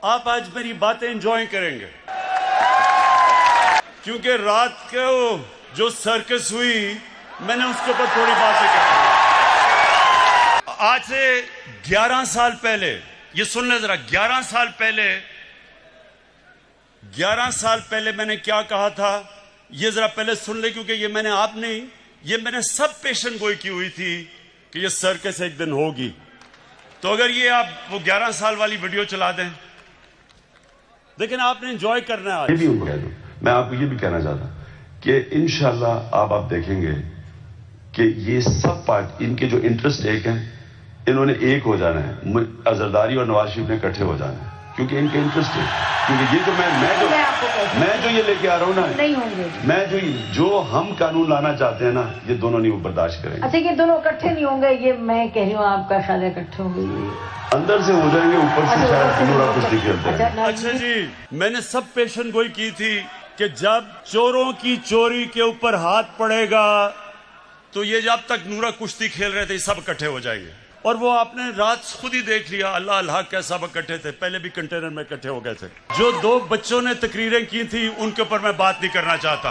आप आज मेरी बातें एंजॉय करेंगे, क्योंकि रात को जो सर्कस हुई मैंने उसके ऊपर थोड़ी बातें कही। आज से 11 साल पहले, ये सुन ले जरा, 11 साल पहले मैंने क्या कहा था, ये जरा पहले सुन ले, क्योंकि ये मैंने आप नहीं, ये मैंने सब पेशन गोई की हुई थी कि ये सर्कस एक दिन होगी। तो अगर ये आप वो 11 साल वाली वीडियो चला दें, लेकिन आपने एंजॉय करना है। आज मैं आपको ये भी कहना चाहता कि इंशाल्लाह आप देखेंगे कि ये सब पार्ट, इनके जो इंटरेस्ट एक हैं, इन्होंने एक हो जाना है। जरदारी और नवाज शरीफ ने इकट्ठे हो जाना है, क्योंकि इनके इंटरेस्ट है। क्योंकि ये जो मैं जो ये लेके आ रहा हूँ ना, नहीं होंगे, मैं जो हम कानून लाना चाहते हैं ना, ये दोनों नहीं बर्दाश्त करेंगे। अच्छा, ये दोनों इकट्ठे नहीं होंगे, ये मैं कह रही हूँ आपका शायद इकट्ठे होंगे, अंदर से हो जाएंगे, ऊपर से शायद पूरा कुछ निकलता है। अच्छा जी, मैंने सब पेशन गोई की थी कि जब चोरों की चोरी के ऊपर हाथ पड़ेगा तो ये जब तक नूरा कुश्ती खेल रहे थे सब इकट्ठे हो जाएंगे। और वो आपने रात खुद ही देख लिया, अल्लाह अल्लाह कैसा सब इकट्ठे थे, पहले भी कंटेनर में इकट्ठे हो गए थे। जो 2 बच्चों ने तकरीरें की थी उनके ऊपर मैं बात नहीं करना चाहता।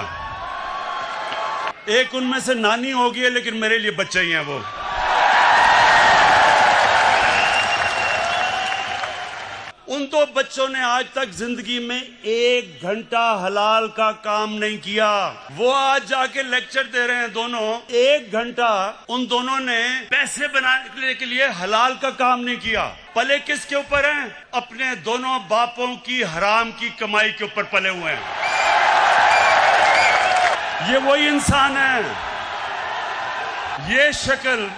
एक उनमें से नानी हो गई है, लेकिन मेरे लिए बच्चे ही हैं वो। उन 2 बच्चों ने आज तक जिंदगी में 1 घंटा हलाल का काम नहीं किया। वो आज जाके लेक्चर दे रहे हैं दोनों। 1 घंटा उन दोनों ने पैसे बनाने के लिए हलाल का काम नहीं किया। पले किसके ऊपर हैं? अपने दोनों बापों की हराम की कमाई के ऊपर पले हुए हैं। ये वही इंसान है। ये शक्ल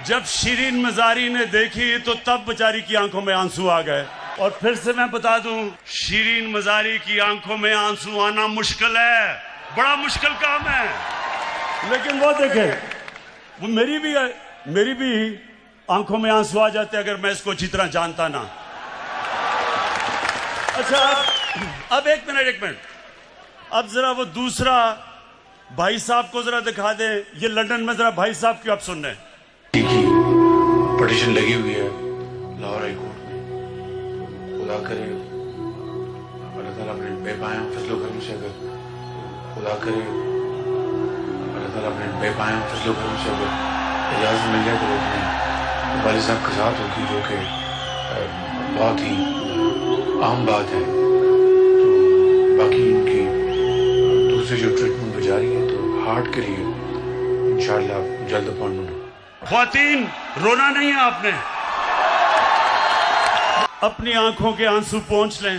जब शिरीन मजारी ने देखी तो तब बेचारी की आंखों में आंसू आ गए। और फिर से मैं बता दूं, शिरीन मजारी की आंखों में आंसू आना मुश्किल है, बड़ा मुश्किल काम है। लेकिन वो देखे, वो मेरी भी आंखों में आंसू आ जाते अगर मैं इसको अच्छी तरह जानता ना। अच्छा, अब एक मिनट, अब जरा वो दूसरा भाई साहब को जरा दिखा दे। ये लंदन में जरा भाई साहब की आप सुन रहे हैं। पिटीशन लगी हुई है लाहौर हाई कोर्ट में। खुदा करे अल्लाह ताला अपने बेपाया फजलो करम से, अगर खुदा करे अल्लाह ताला अपने बेपाया फजलो करम से अगर इजाज़त मिल जाए तो अपने वालिद साहब के साथ होगी, जो कि बहुत ही आम बात है। तो बाकी उनकी दूसरी जो ट्रीटमेंट भी जारी है, तो हार्ट के लिए इंशाअल्लाह जल्द अपॉइंटमेंट। ख्वातीन, रोना नहीं है आपने, अपनी आंखों के आंसू पोंछ लें।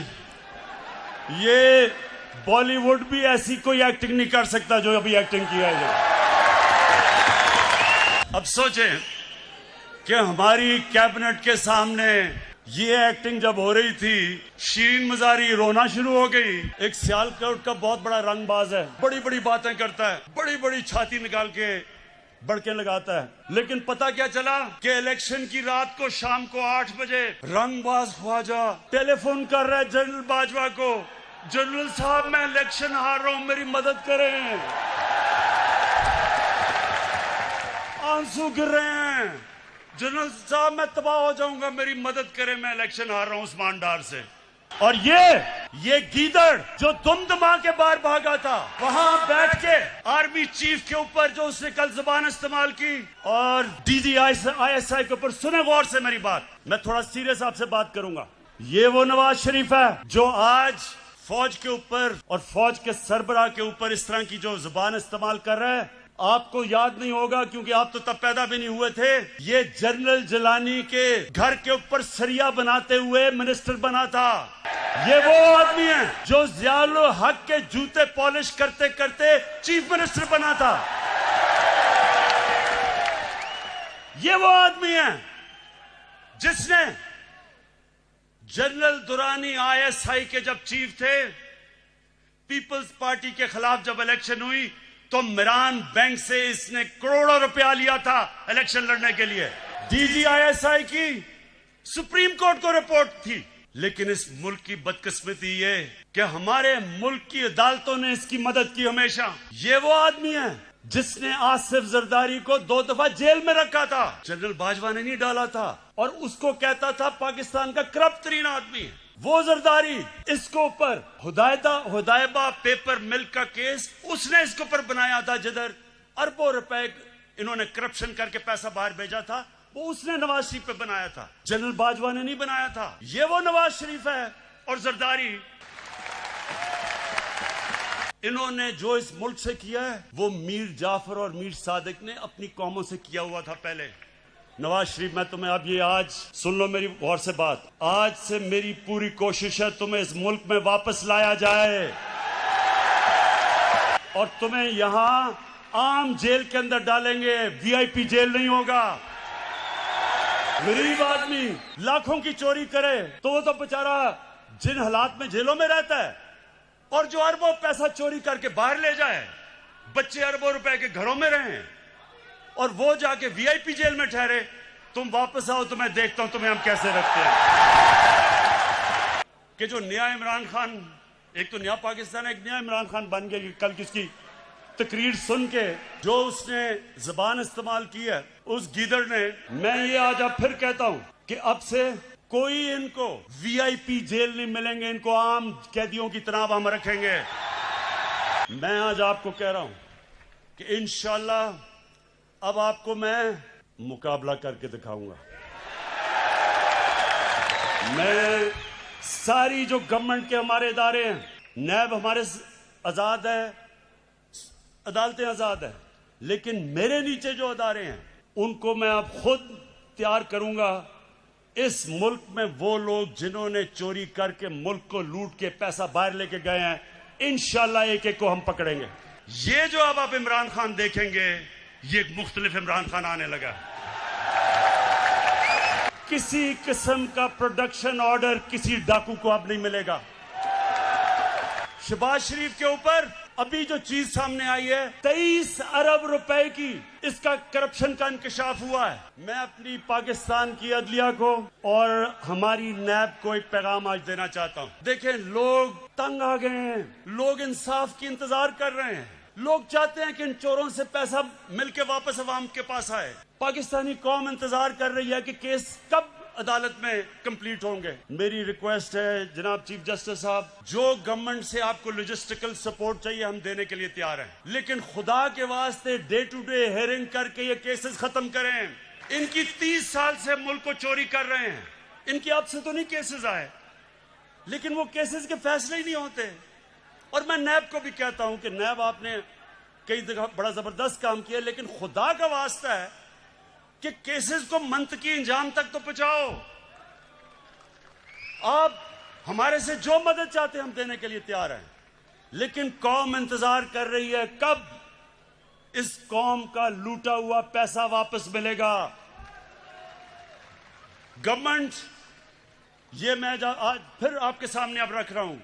ये बॉलीवुड भी ऐसी कोई एक्टिंग नहीं कर सकता जो अभी एक्टिंग किया है। अब सोचें कि हमारी कैबिनेट के सामने ये एक्टिंग जब हो रही थी, शिरीन मजारी रोना शुरू हो गई। एक सियालकोट का बहुत बड़ा रंगबाज है, बड़ी बड़ी बातें करता है, बड़ी बड़ी छाती निकाल के बड़के लगाता है। लेकिन पता क्या चला कि इलेक्शन की रात को शाम को 8 बजे रंगबाज ख्वाजा टेलीफोन कर रहा है जनरल बाजवा को, जनरल साहब मैं इलेक्शन हार रहा हूं, मेरी मदद करें। आंसू गिर रहे हैं, जनरल साहब मैं तबाह हो जाऊंगा, मेरी मदद करें, मैं इलेक्शन हार रहा हूं उस्मान डार से। और ये गीदड़ जो दुमदमा के बाहर भागा था, वहां बैठ के आर्मी चीफ के ऊपर जो उसने कल जुबान इस्तेमाल की, और DGI-ISI के ऊपर, सुने गौर से मेरी बात, मैं थोड़ा सीरियस आपसे बात करूंगा। ये वो नवाज शरीफ है जो आज फौज के ऊपर और फौज के सरबराह के ऊपर इस तरह की जो जुबान इस्तेमाल कर रहा है। आपको याद नहीं होगा क्योंकि आप तो तब पैदा भी नहीं हुए थे। ये जनरल जिलानी के घर के ऊपर सरिया बनाते हुए मिनिस्टर बना था। ये वो आदमी है जो ज़ियाउल हक के जूते पॉलिश करते करते चीफ मिनिस्टर बना था। ये वो आदमी है जिसने जनरल दुरानी ISI के जब चीफ थे, पीपल्स पार्टी के खिलाफ जब इलेक्शन हुई तो मिरान बैंक से इसने करोड़ों रुपया लिया था इलेक्शन लड़ने के लिए। DGI-ISI की सुप्रीम कोर्ट को रिपोर्ट थी। लेकिन इस मुल्क की बदकिस्मती ये कि हमारे मुल्क की अदालतों ने इसकी मदद की हमेशा। ये वो आदमी है जिसने आसिफ जरदारी को 2 दफा जेल में रखा था, जनरल बाजवा ने नहीं डाला था, और उसको कहता था पाकिस्तान का करप्ट तरीन आदमी है। वो जरदारी इसके ऊपर हुदायबा पेपर मिल्क का केस उसने इसके ऊपर बनाया था, जिधर अरबों रुपए इन्होंने करप्शन करके पैसा बाहर भेजा था, वो उसने नवाज शरीफ पे बनाया था, जनरल बाजवा ने नहीं बनाया था। ये वो नवाज शरीफ है। और जरदारी इन्होंने जो इस मुल्क से किया है वो मीर जाफर और मीर सादिक ने अपनी कौमों से किया हुआ था पहले। नवाज शरीफ, मैं तुम्हें अब ये आज सुन लो मेरी गौर से बात, आज से मेरी पूरी कोशिश है तुम्हें इस मुल्क में वापस लाया जाए और तुम्हें यहां आम जेल के अंदर डालेंगे, वीआईपी जेल नहीं होगा। गरीब आदमी लाखों की चोरी करे तो वो तो बेचारा जिन हालात में जेलों में रहता है, और जो अरबों पैसा चोरी करके बाहर ले जाए, बच्चे अरबों रुपए के घरों में रहें और वो जाके वीआईपी जेल में ठहरे, तुम वापस आओ तो मैं देखता हूं तुम्हें हम कैसे रखते हैं। कि जो नया इमरान खान, एक तो नया पाकिस्तान एक नया इमरान खान बन गया कि कल किसकी तकरीर सुन के जो उसने जबान इस्तेमाल की है उस गीदड़ ने, मैं ये आज अब फिर कहता हूं कि अब से कोई इनको वीआईपी जेल नहीं मिलेंगे, इनको आम कैदियों की तरह हम रखेंगे। मैं आज आपको कह रहा हूं कि इंशाल्लाह अब आपको मैं मुकाबला करके दिखाऊंगा। मैं सारी जो गवर्नमेंट के हमारे इदारे हैं, नैब हमारे आजाद है, अदालतें आजाद है, लेकिन मेरे नीचे जो अदारे हैं उनको मैं अब खुद तैयार करूंगा। इस मुल्क में वो लोग जिन्होंने चोरी करके मुल्क को लूट के पैसा बाहर लेके गए हैं, इंशाल्लाह एक एक को हम पकड़ेंगे। ये जो अब आप इमरान खान देखेंगे, ये एक मुख्तलिफ इमरान खान आने लगा। किसी किस्म का प्रोडक्शन ऑर्डर किसी डाकू को अब नहीं मिलेगा। शहबाज शरीफ के ऊपर अभी जो चीज सामने आई है, 23 अरब रुपए की इसका करप्शन का इंकशाफ हुआ है। मैं अपनी पाकिस्तान की अदलिया को और हमारी नैब को एक पैगाम आज देना चाहता हूं। देखें, लोग तंग आ गए हैं, लोग इंसाफ की इंतजार कर रहे हैं, लोग चाहते हैं कि इन चोरों से पैसा मिलके वापस अवाम के पास आए। पाकिस्तानी कौम इंतजार कर रही है कि केस कब अदालत में कंप्लीट होंगे। मेरी रिक्वेस्ट है जनाब चीफ जस्टिस साहब, जो गवर्नमेंट से आपको लॉजिस्टिकल सपोर्ट चाहिए हम देने के लिए तैयार हैं, लेकिन खुदा के वास्ते डे टू डे हेयरिंग करके ये केसेस खत्म करें। इनकी 30 साल से मुल्क को चोरी कर रहे हैं, इनकी अब से तो नहीं केसेस आए, लेकिन वो केसेस के फैसले ही नहीं होते। और मैं नैब को भी कहता हूं कि नैब आपने कई जगह बड़ा जबरदस्त काम किया, लेकिन खुदा का वास्ता है कि केसेस को मंतकी इंजाम तक तो पहुंचाओ। आप हमारे से जो मदद चाहते हैं हम देने के लिए तैयार हैं, लेकिन कौम इंतजार कर रही है कब इस कौम का लूटा हुआ पैसा वापस मिलेगा। गवर्नमेंट, ये मैं आज फिर आपके सामने अब रख रहा हूं,